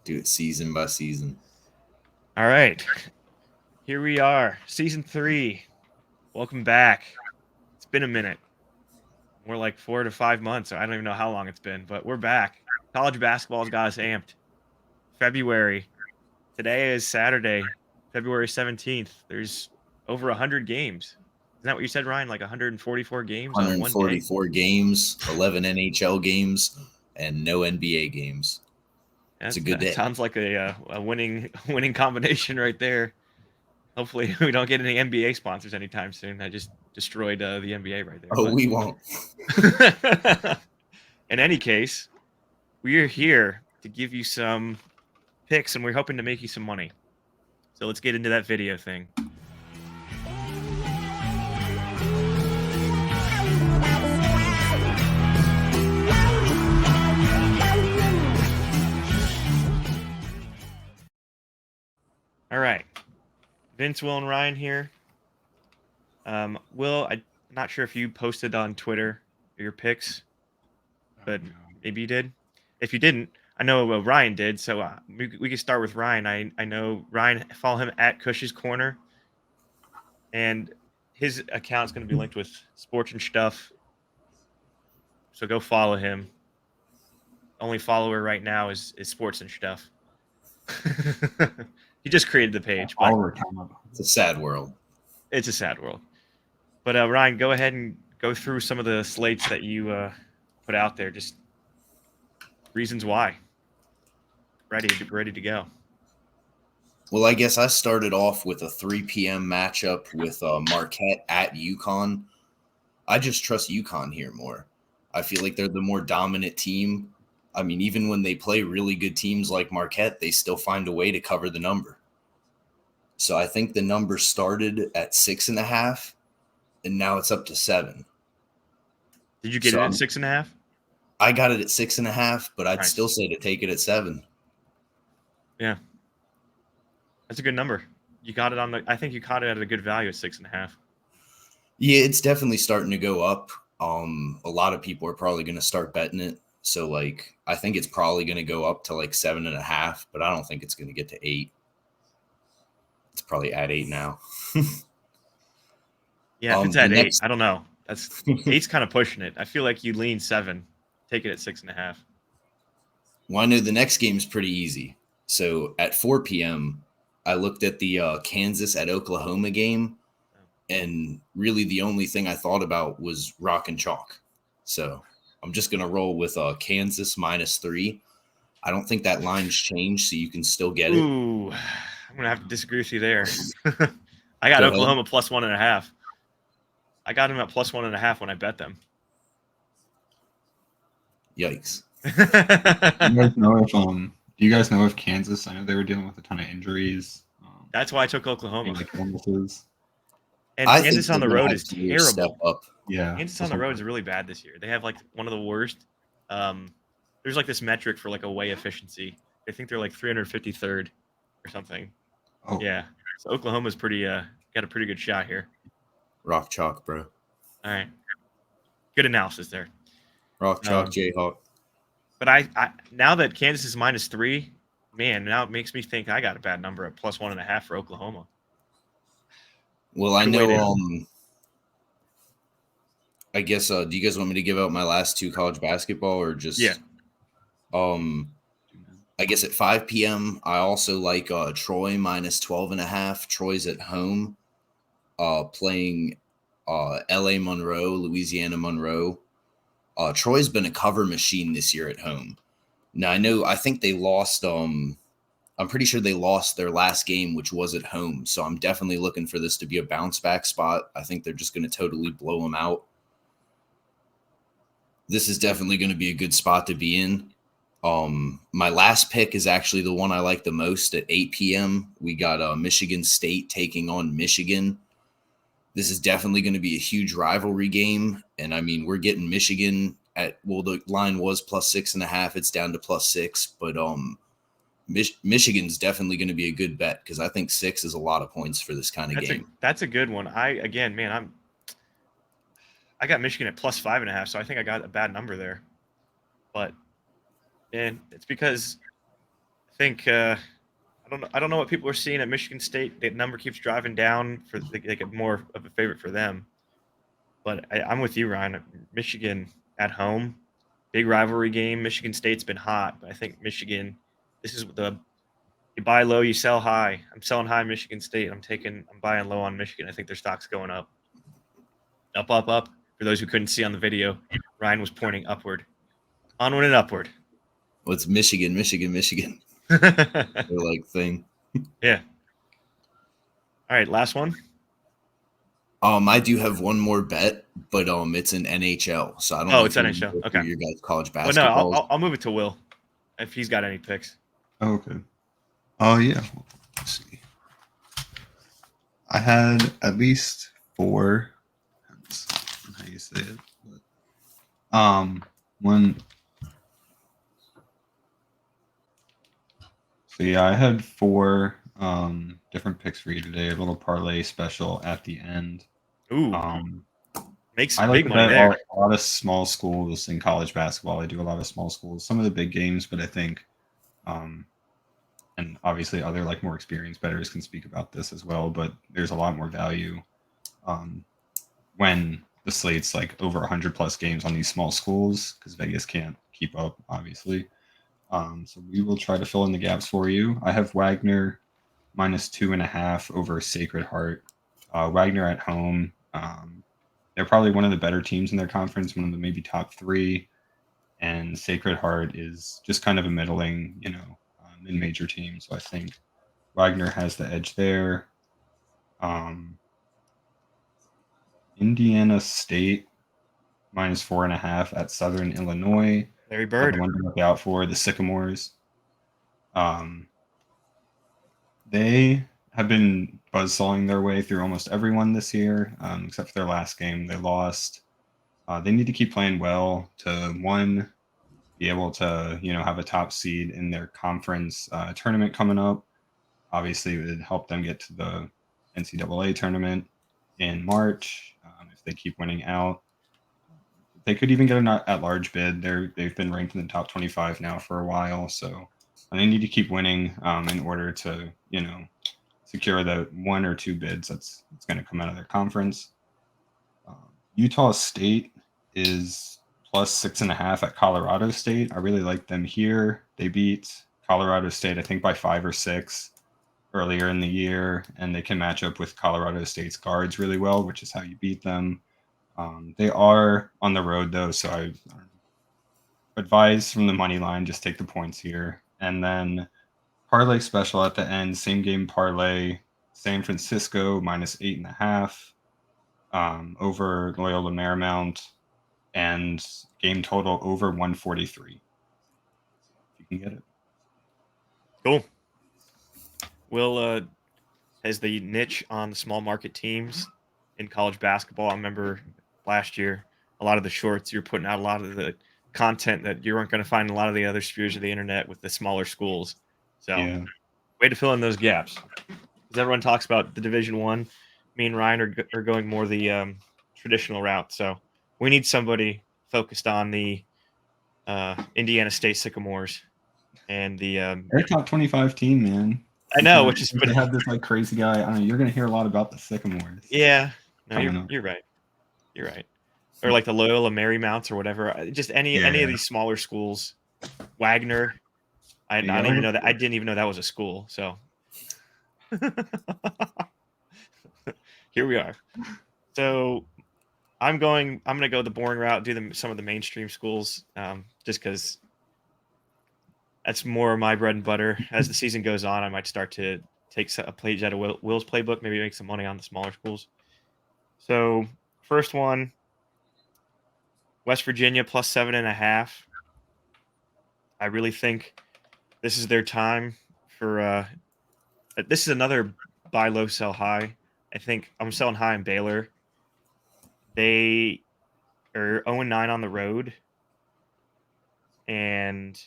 Do it season by season. All right. Here we are. Season 3. Welcome back. It's been a minute. More like 4 to 5 months. I don't even know how long it's been, but we're back. College basketball's got us amped. February. Today is Saturday, February 17th. There's over 100 games. Isn't that what you said, Ryan? Like 144 games on one day? 144 games, 11 NHL games, and no NBA games. It's a good day. Sounds like a winning combination right there. Hopefully, we don't get any NBA sponsors anytime soon. I just destroyed the NBA right there. Oh, we won't. In any case, we are here to give you some picks, and we're hoping to make you some money. So let's get into that video thing. All right. Vince, Will, and Ryan here. Will, I'm not sure if you posted on Twitter your picks, but maybe you did. If you didn't, I know Ryan did, so we can start with Ryan. I know Ryan, follow him at Cush's Corner, and his account's going to be linked with sports and stuff, so go follow him. Only follower right now is sports and stuff. He just created the page. But it's a sad world. It's a sad world. But Ryan, go ahead and go through some of the slates that you put out there. Just reasons why. Ready to go. Well, I guess I started off with a 3 p.m. matchup with Marquette at UConn. I just trust UConn here more. I feel like they're the more dominant team. I mean, even when they play really good teams like Marquette, they still find a way to cover the number. So I think the number started at 6.5, and now it's up to 7. Did you get it at 6.5? I got it at 6.5, but I'd still say to take it at 7. Yeah, that's a good number. You got it I think you caught it at a good value at 6.5. Yeah, it's definitely starting to go up. A lot of people are probably going to start betting it. So, I think it's probably going to go up to 7.5, but I don't think it's going to get to 8. It's probably at 8 now. Yeah, if it's at 8, I don't know. That's 8's kind of pushing it. I feel like you lean 7, take it at 6.5. Well, I know the next game is pretty easy. So at 4 p.m., I looked at the Kansas at Oklahoma game, and really the only thing I thought about was rock and chalk. So I'm just going to roll with Kansas -3. I don't think that line's changed, so you can still get it. Ooh, I'm going to have to disagree with you there. I got Oklahoma +1.5. I got them at +1.5 when I bet them. Yikes. Do you guys know if Kansas, I know they were dealing with a ton of injuries. That's why I took Oklahoma. And I Kansas on the road is terrible. Step up. Yeah. Kansas on the road is really bad this year. They have one of the worst. There's this metric for away efficiency. I think they're 353rd or something. Oh. Yeah. So Oklahoma's got a pretty good shot here. Rock chalk, bro. All right. Good analysis there. Rock chalk, Jayhawk. But I now that Kansas is -3, man, now it makes me think I got a bad number at +1.5 for Oklahoma. Well, I know. I guess. Do you guys want me to give out my last 2 college basketball or just? Yeah. I guess at 5 p.m. I also like Troy -12.5. Troy's at home, playing L.A. Monroe, Louisiana Monroe. Troy's been a cover machine this year at home. Now I think they lost. I'm pretty sure they lost their last game, which was at home. So I'm definitely looking for this to be a bounce back spot. I think they're just going to totally blow them out. This is definitely going to be a good spot to be in. My last pick is actually the one I like the most at 8 p.m. We got Michigan State taking on Michigan. This is definitely going to be a huge rivalry game. And I mean, we're getting Michigan the line was +6.5. It's down to +6, but Michigan's definitely going to be a good bet because I think 6 is a lot of points for this kind of game. That's a good one. I got Michigan at +5.5, so I think I got a bad number there. But, man, it's because think I don't know what people are seeing at Michigan State. The number keeps driving down for they get more of a favorite for them. But I'm with you, Ryan. Michigan at home, big rivalry game. Michigan State's been hot, but I think Michigan. This is the you buy low, you sell high. I'm selling high Michigan State. I'm buying low on Michigan. I think their stock's going up, up, up, up. For those who couldn't see on the video, Ryan was pointing upward, onward and upward. Well, it's Michigan, Michigan, Michigan. Yeah. Like thing. All right, last one. I do have one more bet, but it's an NHL, so I don't know. It's if you NHL. go Okay. through your guys' college Well, no, basketball. I'll move it to Will if he's got any picks. Oh, okay. Oh, yeah. Let's see. I had at least 4. That's how you say it. But, one. So yeah, I had 4 different picks for you today. A little parlay special at the end. Ooh, make I some like big to money bet there. a lot of small schools in college basketball. I do a lot of small schools, some of the big games, but I think, and obviously other like more experienced bettors can speak about this as well. But there's a lot more value when the slate's like over 100+ games on these small schools because Vegas can't keep up, obviously. So we will try to fill in the gaps for you. I have Wagner -2.5 over Sacred Heart. Wagner at home. They're probably one of the better teams in their conference, one of the maybe top 3. And Sacred Heart is just kind of a middling, mid-major team. So I think Wagner has the edge there. Indiana State -4.5 at Southern Illinois. Larry Bird. One to look out for the Sycamores. They have been buzzsawing their way through almost everyone this year, except for their last game. They lost. They need to keep playing well to, one, be able to, have a top seed in their conference tournament coming up. Obviously, it would help them get to the NCAA tournament in March if they keep winning out. They could even get an at-large bid. They've been ranked in the top 25 now for a while, so they need to keep winning in order to, secure the 1 or 2 bids that's going to come out of their conference. Utah State is +6.5 at Colorado State. I really like them here. They beat Colorado State, I think, by 5 or 6 earlier in the year, and they can match up with Colorado State's guards really well, which is how you beat them. They are on the road, though, so I advise from the money line, just take the points here. And then parlay special at the end, same game parlay, San Francisco -8.5 over Loyola Marymount, and game total over 143. If you can get it. Cool. Will has the niche on the small market teams in college basketball. I remember last year, a lot of the shorts, you're putting out a lot of the content that you weren't going to find in a lot of the other spheres of the internet with the smaller schools. So, Yeah. way to fill in those gaps. As everyone talks about the Division One, me and Ryan are going more the traditional route. So, we need somebody focused on the Indiana State Sycamores and the. They're a top 25 team, man. I know, which is they have this like crazy guy. I don't know. You're gonna hear a lot about the Sycamores. Yeah, no, Coming up. you're right. You're right. Or like the Loyola Marymounts or whatever. Just any of these smaller schools. Wagner. I didn't even know that. I didn't even know that was a school. So here we are. So I'm gonna go the boring route, do some of the mainstream schools, just because that's more of my bread and butter. As the season goes on, I might start to take a page out of Will's playbook, maybe make some money on the smaller schools. So first one, West Virginia +7.5. I really think this is their time for. This is another buy low, sell high. I think I'm selling high in Baylor. They are 0-9 on the road, and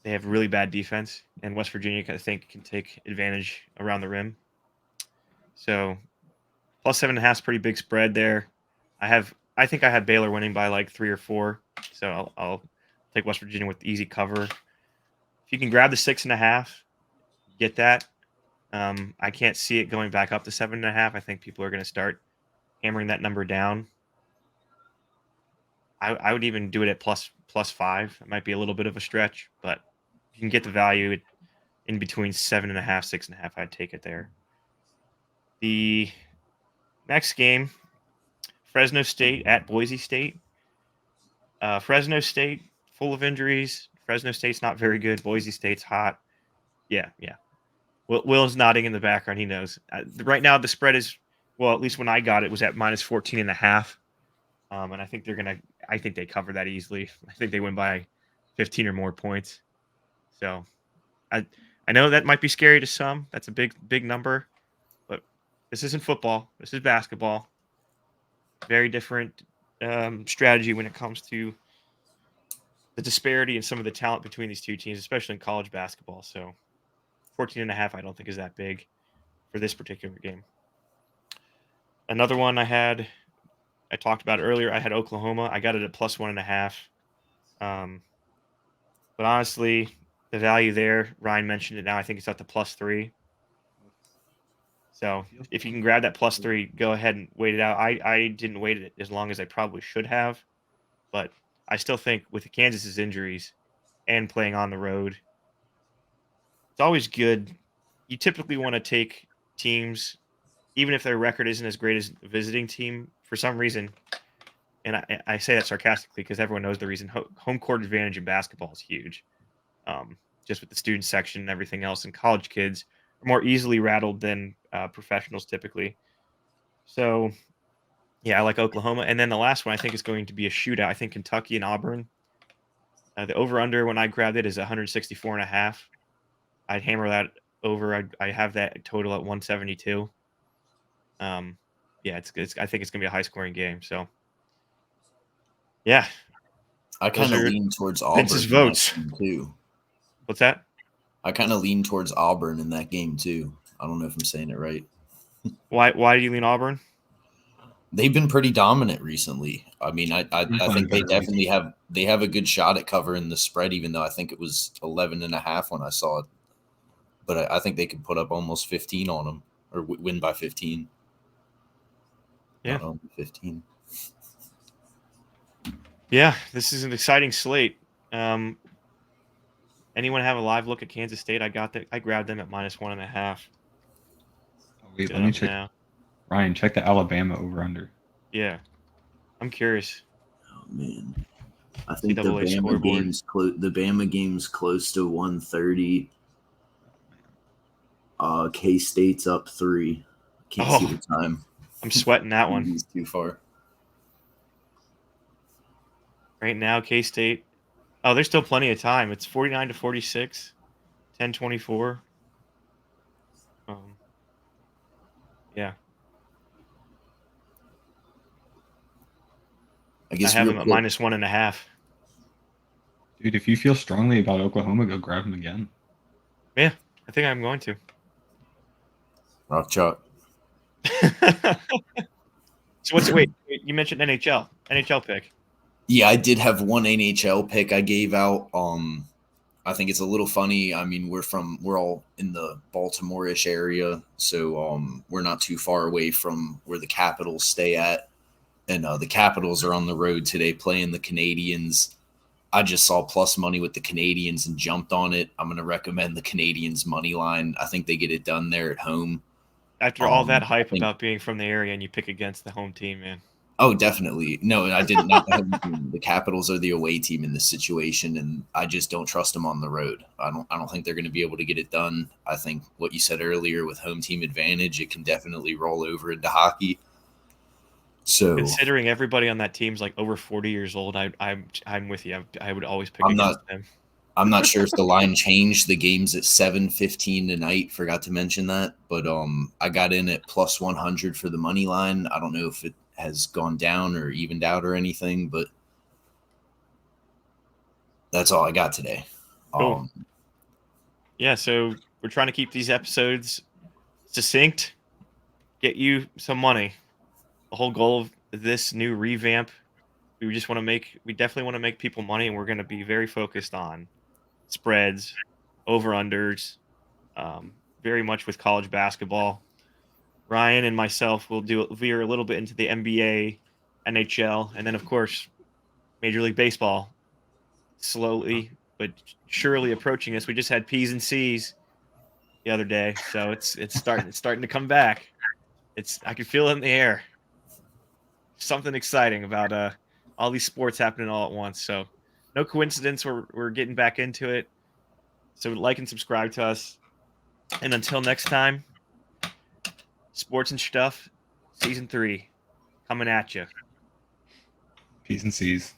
they have really bad defense, and West Virginia, I think, can take advantage around the rim. So +7.5 is pretty big spread there. I think I had Baylor winning by like 3 or 4, so I'll take West Virginia with easy cover. If you can grab the 6.5, get that. I can't see it going back up to 7.5. I think people are going to start hammering that number down. I would even do it at plus 5. It might be a little bit of a stretch, but you can get the value in between 7.5, 6.5. I'd take it there. The next game, Fresno State at Boise State. Fresno State, full of injuries. Fresno State's not very good. Boise State's hot. Yeah. Will's nodding in the background. He knows. Right now, the spread is, well, at least when I got it, was at minus 14.5. And I think I think they cover that easily. I think they win by 15 or more points. So I know that might be scary to some. That's a big number. But this isn't football. This is basketball. Very different strategy when it comes to the disparity and some of the talent between these two teams, especially in college basketball. So 14.5, I don't think is that big for this particular game. Another one I talked about earlier. I had Oklahoma. I got it at plus 1.5. But honestly, the value there, Ryan mentioned it now. I think it's at the plus 3. So if you can grab that plus 3, go ahead and wait it out. I didn't wait it as long as I probably should have, but I still think with Kansas's injuries and playing on the road, it's always good. You typically want to take teams, even if their record isn't as great as a visiting team, for some reason. And I say that sarcastically because everyone knows the reason. Home court advantage in basketball is huge. Just with the student section and everything else, and college kids are more easily rattled than professionals typically. So, yeah, I like Oklahoma. And then the last one I think is going to be a shootout. I think Kentucky and Auburn. The over-under when I grabbed it is 164.5. I'd hammer that over. I have that total at 172. Yeah, it's I think it's going to be a high-scoring game. So, yeah. I kind of lean towards Auburn Vince's votes too. What's that? I kind of lean towards Auburn in that game too. I don't know if I'm saying it right. Why do you lean Auburn? They've been pretty dominant recently. I mean, I think they definitely have a good shot at covering the spread, even though I think it was 11.5 when I saw it. But I think they could put up almost 15 on them or win by 15. Yeah, 15. Yeah, this is an exciting slate. Anyone have a live look at Kansas State? I grabbed them at minus 1.5. Oh, wait, let me check. Now. Ryan, check the Alabama over/under. Yeah, I'm curious. Oh man, I think the Bama game's close to 130. K-State's up 3. Can't see the time. I'm sweating that one. He's too far. Right now, K-State. Oh, there's still plenty of time. It's 49-46, 10-24. Yeah. I have him at minus 1.5. Dude, if you feel strongly about Oklahoma, go grab him again. Yeah, I think I'm going to. Rock chalk. So wait, you mentioned NHL pick. Yeah, I did have one NHL pick I gave out. I think it's a little funny. I mean, we're all in the Baltimore-ish area, so we're not too far away from where the Capitals stay at. And the Capitals are on the road today playing the Canadiens. I just saw plus money with the Canadiens and jumped on it. I'm going to recommend the Canadiens money line. I think they get it done there at home. After all that hype about being from the area and you pick against the home team, man. Oh, definitely. No, I did not. The Capitals are the away team in this situation, and I just don't trust them on the road. I don't think they're going to be able to get it done. I think what you said earlier with home team advantage, it can definitely roll over into hockey. So, considering everybody on that team's like over 40 years old, I'm with you. I would always pick against them. I'm not sure if the line changed. The game's at 7:15 tonight. Forgot to mention that, but I got in at plus 100 for the money line. I don't know if it has gone down or evened out or anything, but that's all I got today. Cool. Yeah, so we're trying to keep these episodes succinct, get you some money. The whole goal of this new revamp, we definitely want to make people money, and we're going to be very focused on spreads, over-unders, very much with college basketball. Ryan and myself will veer a little bit into the NBA, NHL, and then, of course, Major League Baseball slowly but surely approaching us. We just had P's and C's the other day, so it's starting to come back. I can feel it in the air. Something exciting about all these sports happening all at once. So no coincidence we're getting back into it. So like and subscribe to us. And until next time, Sports and Stuff, Season 3, coming at you. P's and C's.